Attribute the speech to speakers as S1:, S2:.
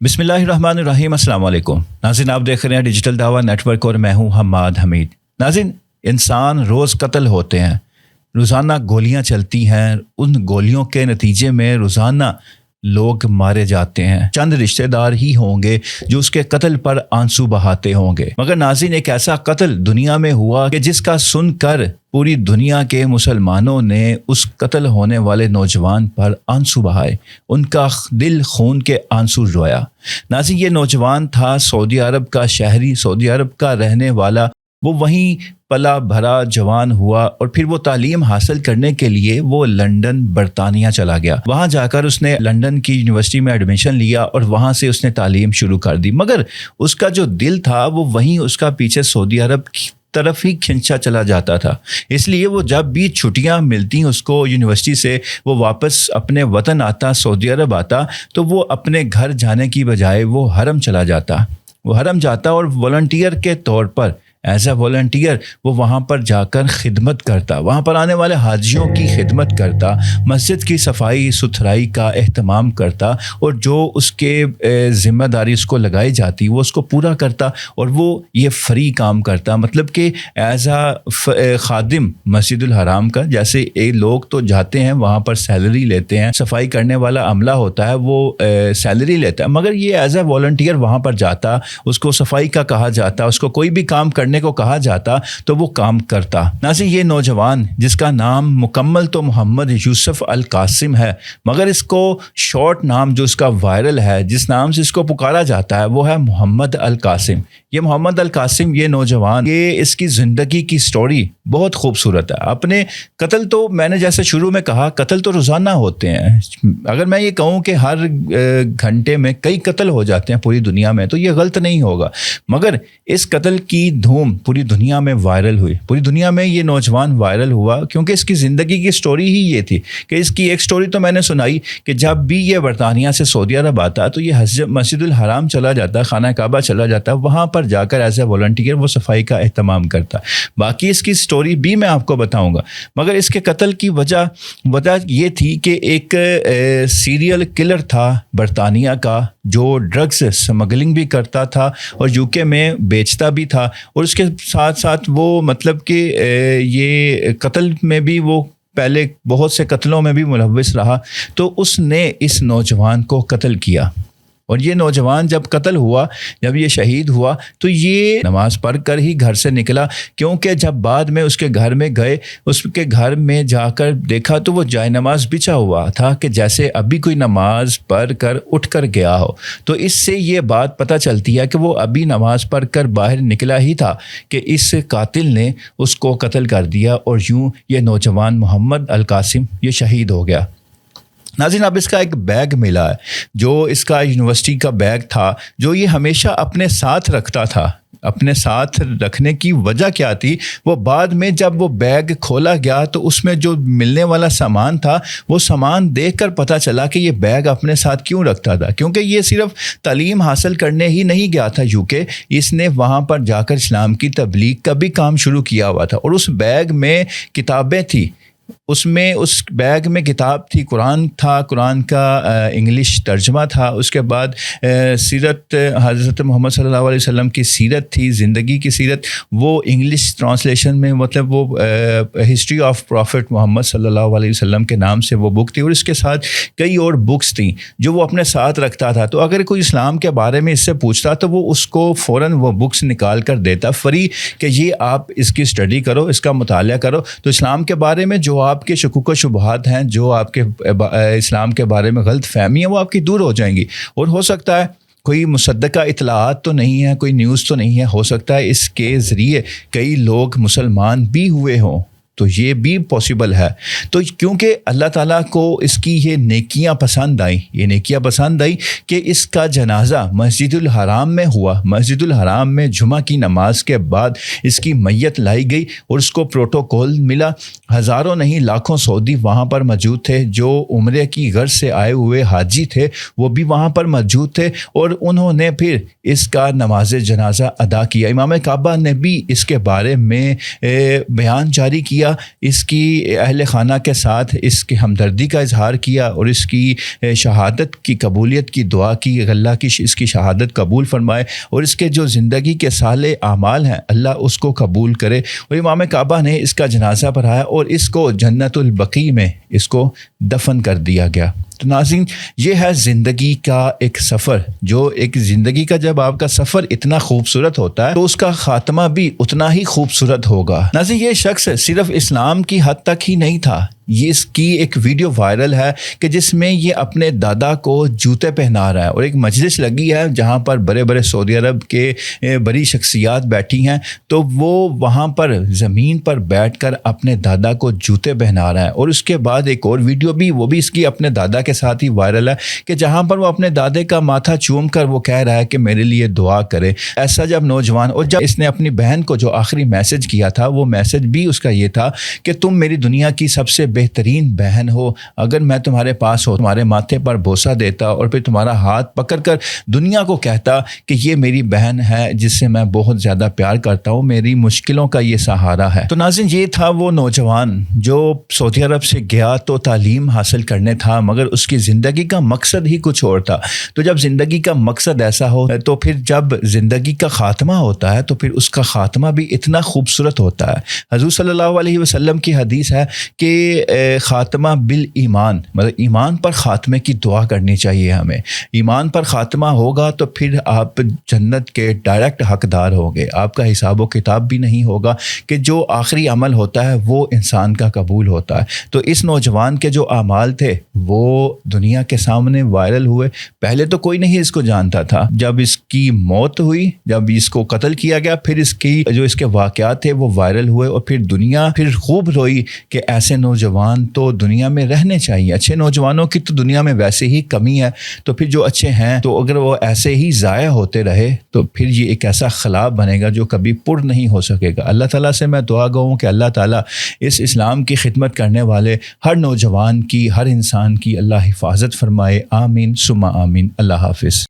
S1: बिस्मिल्लाहिर्रहमानिर्रहीम, अस्सलाम वालेकुम। नाज़रीन, आप देख रहे हैं डिजिटल दावा नेटवर्क और मैं हूं हम्माद हमीद। नाज़रीन, इंसान रोज़ कत्ल होते हैं, रोज़ाना गोलियां चलती हैं, उन गोलियों के नतीजे में रोज़ाना लोग मारे जाते हैं। चंद रिश्तेदार ही होंगे जो उसके कत्ल पर आंसू बहाते होंगे, मगर नाज़रीन, एक ऐसा कत्ल दुनिया में हुआ कि जिसका सुनकर पूरी दुनिया के मुसलमानों ने उस कत्ल होने वाले नौजवान पर आंसू बहाए, उनका दिल खून के आंसू रोया। नाज़रीन, ये नौजवान था सऊदी अरब का शहरी, सऊदी अरब का रहने वाला। वो वहीं पला भरा जवान हुआ और फिर वो तालीम हासिल करने के लिए वो लंदन बरतानिया चला गया। वहाँ जाकर उसने लंदन की यूनिवर्सिटी में एडमिशन लिया और वहाँ से उसने तालीम शुरू कर दी, मगर उसका जो दिल था वो वहीं उसका पीछे सऊदी अरब की तरफ ही खिंचा चला जाता था। इसलिए वो जब भी छुट्टियां मिलती उसको यूनिवर्सिटी से, वो वापस अपने वतन आता, सऊदी अरब आता, तो वो अपने घर जाने की बजाय वो हरम चला जाता। वो हरम जाता और वॉलंटियर के तौर पर, एज ए वॉलंटियर, वो वहाँ पर जाकर खिदमत करता, वहाँ पर आने वाले हाजियों की खिदमत करता, मस्जिद की सफाई सुथराई का एहतमाम करता और जो उसके ज़िम्मेदारी उसको लगाई जाती वो उसको पूरा करता। और वो ये फ्री काम करता, मतलब कि एज आ खादिम मस्जिदुल हराम का। जैसे ये लोग तो जाते हैं वहाँ पर सैलरी लेते हैं, सफाई करने वाला अमला होता है वो सैलरी लेता है, मगर ये एज ए वॉलंटियर वहाँ पर जाता, उसको सफाई का कहा जाता, उसको कोई भी काम करने को कहा जाता तो वो काम करता। नाज़रीन, ये नौजवान जिसका नाम मुकम्मल तो मोहम्मद यूसुफ अल कासिम है, मगर इसको शॉर्ट नाम जो इसका वायरल है, जिस नाम से इसको पुकारा जाता है, वो है मोहम्मद अल कासिम। ये मोहम्मद अल कासिम, ये नौजवान, ये इसकी ज़िंदगी की स्टोरी बहुत खूबसूरत है। अपने कत्ल तो मैंने जैसे शुरू में कहा, कत्ल तो रोज़ाना होते हैं। अगर मैं ये कहूँ कि हर घंटे में कई कत्ल हो जाते हैं पूरी दुनिया में, तो ये गलत नहीं होगा, मगर इस कत्ल की धूम पूरी दुनिया में वायरल हुई। पूरी दुनिया में ये नौजवान वायरल हुआ क्योंकि इसकी ज़िंदगी की स्टोरी ही ये थी कि इसकी एक स्टोरी तो मैंने सुनाई कि जब भी ये बरतानिया से सऊदी अरब आता तो ये मस्जिदुल हराम चला जाता, खाना काबा चला जाता, वहाँ पर जाकर एज ए वॉलंटियर वो सफाई का एहतमाम करता। बाकी इसकी स्टोरी भी मैं आपको बताऊँगा, मगर इसके कत्ल की वजह ये थी कि एक सीरियल किलर था बरतानिया का, जो ड्रग्स स्मगलिंग भी करता था और यूके में बेचता भी था, और उसके साथ साथ वो मतलब कि ये कत्ल में भी वो पहले बहुत से कत्लों में भी मुलव्विस रहा। तो उसने इस नौजवान को कत्ल किया, और ये नौजवान जब कत्ल हुआ, जब ये शहीद हुआ, तो ये नमाज पढ़ कर ही घर से निकला, क्योंकि जब बाद में उसके घर में गए, उसके घर में जाकर देखा तो वो जाए नमाज बिछा हुआ था कि जैसे अभी कोई नमाज पढ़ कर उठ कर गया हो। तो इससे ये बात पता चलती है कि वो अभी नमाज पढ़ कर बाहर निकला ही था कि इस कातिल ने उसको कत्ल कर दिया, और यूँ ये नौजवान मोहम्मद अल कासिम ये शहीद हो गया। नाज़रीन, अब इसका एक बैग मिला है, जो इसका यूनिवर्सिटी का बैग था, जो ये हमेशा अपने साथ रखता था। अपने साथ रखने की वजह क्या थी, वो बाद में जब वो बैग खोला गया तो उसमें जो मिलने वाला सामान था, वो सामान देखकर पता चला कि ये बैग अपने साथ क्यों रखता था, क्योंकि ये सिर्फ तालीम हासिल करने ही नहीं गया था यूके, इसने वहाँ पर जाकर इस्लाम की तबलीग का भी काम शुरू किया हुआ था। और उस बैग में किताबें थी, उसमें उस बैग में किताब थी, कुरान था, कुरान का इंग्लिश तर्जमा था, उसके बाद सीरत हज़रत मोहम्मद सल्लल्लाहु अलैहि वसल्लम की सीरत थी, ज़िंदगी की सीरत, वो इंग्लिश ट्रांसलेशन में, मतलब वो हिस्ट्री ऑफ प्रॉफिट मोहम्मद सल्लल्लाहु अलैहि वसल्लम के नाम से वो बुक थी, और इसके साथ कई और बुक्स थी जो वो अपने साथ रखता था। तो अगर कोई इस्लाम के बारे में इससे पूछता तो वो उसको फ़ौरन वो बुक्स निकाल कर देता फ्री कि ये आप इसकी स्टडी करो, इसका मुताला करो। तो इस्लाम के बारे में जो आपके शकूक व शुबहात हैं, जो आपके इस्लाम के बारे में गलत फहमी है, वो आपकी दूर हो जाएंगी। और हो सकता है कोई मुसद्दका इतलात तो नहीं है, कोई न्यूज़ तो नहीं है, हो सकता है इसके ज़रिए कई लोग मुसलमान भी हुए हों, तो ये भी पॉसिबल है। तो क्योंकि अल्लाह ताला को इसकी ये नेकियां पसंद आई कि इसका जनाजा मस्जिदुल हराम में हुआ। मस्जिदुल हराम में जुमा की नमाज के बाद इसकी मैयत लाई गई और उसको प्रोटोकॉल मिला। हज़ारों नहीं लाखों सऊदी वहाँ पर मौजूद थे, जो उम्रे की गर्ज से आए हुए हाजी थे वो भी वहाँ पर मौजूद थे, और उन्होंने फिर इसका नमाज जनाजा अदा किया। इमाम काबा ने भी इसके बारे में बयान जारी किया کیا، اس کی اہل خانہ کے ساتھ اس کی ہمدردی کا اظہار کیا اور اس کی شہادت کی قبولیت کی دعا کی، اللہ کی اس کی شہادت قبول فرمائے اور اس کے جو زندگی کے صالح اعمال ہیں اللہ اس کو قبول کرے۔ اور امام کعبہ نے اس کا جنازہ پڑھایا اور اس کو جنت البقیع میں اس کو دفن کر دیا گیا۔ تو ناظرین، یہ ہے زندگی کا ایک سفر، جو ایک زندگی کا جب آپ کا سفر اتنا خوبصورت ہوتا ہے تو اس کا خاتمہ بھی اتنا ہی خوبصورت ہوگا۔ ناظرین، یہ شخص صرف اسلام کی حد تک ہی نہیں تھا، یہ اس کی ایک ویڈیو وائرل ہے کہ جس میں یہ اپنے دادا کو جوتے پہنا رہا ہے اور ایک مجلس لگی ہے جہاں پر بڑے بڑے سعودی عرب کے بڑی شخصیات بیٹھی ہیں، تو وہ وہاں پر زمین پر بیٹھ کر اپنے دادا کو جوتے پہنا رہا ہے۔ اور اس کے بعد ایک اور ویڈیو بھی، وہ بھی اس کی اپنے دادا کے ساتھ ہی وائرل ہے کہ جہاں پر وہ اپنے دادے کا ماتھا چوم کر وہ کہہ رہا ہے کہ میرے لیے دعا کرے۔ ایسا جب نوجوان، اور جب اس نے اپنی بہن کو جو آخری میسج کیا تھا، وہ میسج بھی اس کا یہ تھا کہ تم میری دنیا کی سب سے بہترین بہن ہو، اگر میں تمہارے پاس ہو تمہارے ماتھے پر بوسہ دیتا اور پھر تمہارا ہاتھ پکڑ کر دنیا کو کہتا کہ یہ میری بہن ہے جس سے میں بہت زیادہ پیار کرتا ہوں، میری مشکلوں کا یہ سہارا ہے۔ تو ناظرین، یہ تھا وہ نوجوان جو سعودی عرب سے گیا تو تعلیم حاصل کرنے تھا، مگر اس کی زندگی کا مقصد ہی کچھ اور تھا۔ تو جب زندگی کا مقصد ایسا ہو تو پھر جب زندگی کا خاتمہ ہوتا ہے تو پھر اس کا خاتمہ بھی اتنا خوبصورت ہوتا ہے۔ حضور صلی اللہ علیہ وسلم کی حدیث ہے کہ خاتمہ بالایمان، مطلب ایمان پر خاتمے کی دعا کرنی چاہیے ہمیں۔ ایمان پر خاتمہ ہوگا تو پھر آپ جنت کے ڈائریکٹ حقدار ہوگے، آپ کا حساب و کتاب بھی نہیں ہوگا کہ جو آخری عمل ہوتا ہے وہ انسان کا قبول ہوتا ہے۔ تو اس نوجوان کے جو اعمال تھے وہ دنیا کے سامنے وائرل ہوئے۔ پہلے تو کوئی نہیں اس کو جانتا تھا، جب اس کی موت ہوئی، جب اس کو قتل کیا گیا، پھر اس کی جو اس کے واقعات تھے وہ وائرل ہوئے اور پھر دنیا پھر خوب روئی کہ ایسے نوجوان تو دنیا میں رہنے چاہیے۔ اچھے نوجوانوں کی تو دنیا میں ویسے ہی کمی ہے، تو پھر جو اچھے ہیں تو اگر وہ ایسے ہی ضائع ہوتے رہے تو پھر یہ ایک ایسا خلا بنے گا جو کبھی پر نہیں ہو سکے گا۔ اللہ تعالیٰ سے میں دعا گو ہوں کہ اللہ تعالیٰ اس اسلام کی خدمت کرنے والے ہر نوجوان کی، ہر انسان کی اللہ حفاظت فرمائے۔ آمین ثم آمین۔ اللہ حافظ۔